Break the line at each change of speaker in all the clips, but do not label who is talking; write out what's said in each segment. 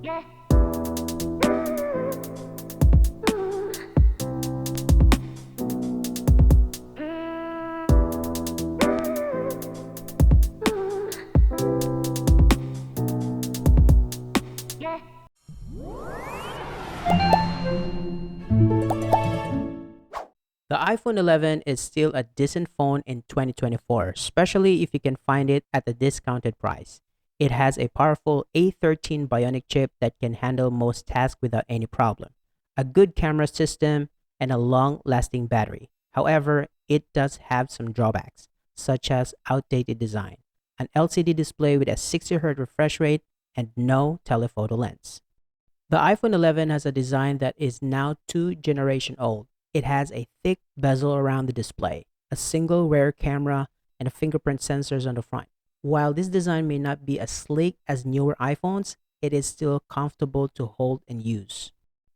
The iPhone 11 is still a decent phone in 2024, especially if you can find it at a discounted price. It has a powerful A13 Bionic chip that can handle most tasks without any problem, a good camera system, and a long-lasting battery. However, it does have some drawbacks, such as outdated design, an LCD display with a 60Hz refresh rate, and no telephoto lens. The iPhone 11 has a design that is now 2 generations old. It has a thick bezel around the display, a single rear camera, and a fingerprint sensors on the front. While this design may not be as sleek as newer iPhones, it is still comfortable to hold and use.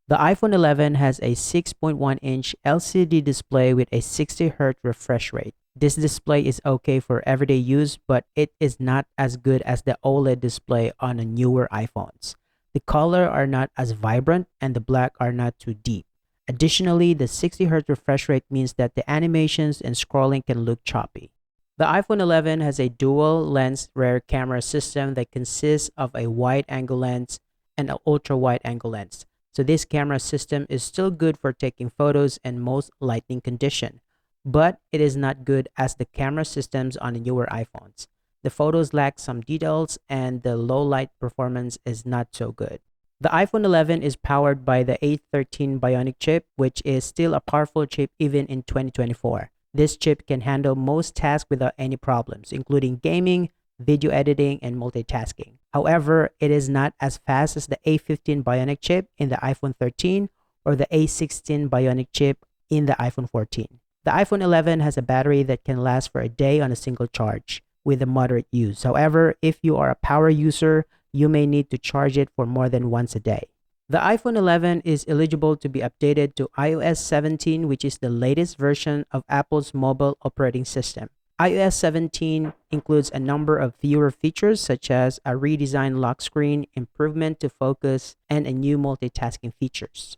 The iPhone 11 has a 6.1-inch LCD display with a 60Hz refresh rate. This display is okay for everyday use, but it is not as good as the OLED display on the newer iPhones. The color are not as vibrant and the black are not too deep. Additionally, the 60Hz refresh rate means that the animations and scrolling can look choppy. The iPhone 11 has a dual lens rear camera system that consists of a wide angle lens and an ultra wide angle lens. So this camera system is still good for taking photos in most lighting conditions, but it is not good as the camera systems on the newer iPhones. The photos lack some details and the low light performance is not so good. The iPhone 11 is powered by the A13 Bionic chip, which is still a powerful chip even in 2024. This chip can handle most tasks without any problems, including gaming, video editing, and multitasking. However, it is not as fast as the A15 Bionic chip in the iPhone 13 or the A16 Bionic chip in the iPhone 14. The iPhone 11 has a battery that can last for a day on a single charge with a moderate use. However, if you are a power user, you may need to charge it for more than once a day. The iPhone 11 is eligible to be updated to iOS 17, which is the latest version of Apple's mobile operating system. iOS 17 includes a number of fewer features such as a redesigned lock screen, improvement to focus, and a new multitasking features.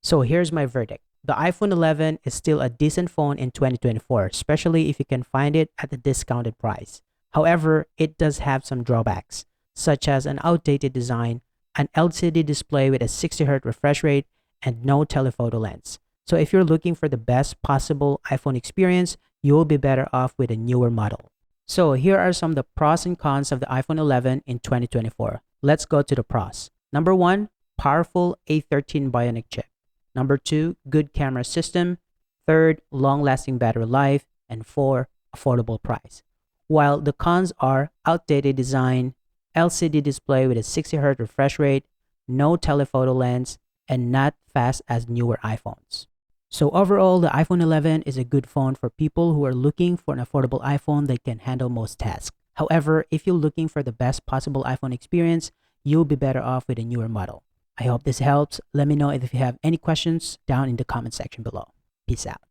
So here's my verdict. The iPhone 11 is still a decent phone in 2024, especially if you can find it at a discounted price. However, it does have some drawbacks, such as an outdated design, an LCD display with a 60Hz refresh rate, and no telephoto lens. So if you're looking for the best possible iPhone experience, you will be better off with a newer model. So here are some of the pros and cons of the iPhone 11 in 2024. Let's go to the pros. Number 1, powerful A13 Bionic chip. Number 2, good camera system. Third, long-lasting battery life. And 4, affordable price. While the cons are outdated design, LCD display with a 60Hz refresh rate, no telephoto lens, and not fast as newer iPhones. So overall, the iPhone 11 is a good phone for people who are looking for an affordable iPhone that can handle most tasks. However, if you're looking for the best possible iPhone experience, you'll be better off with a newer model. I hope this helps. Let me know if you have any questions down in the comment section below. Peace out.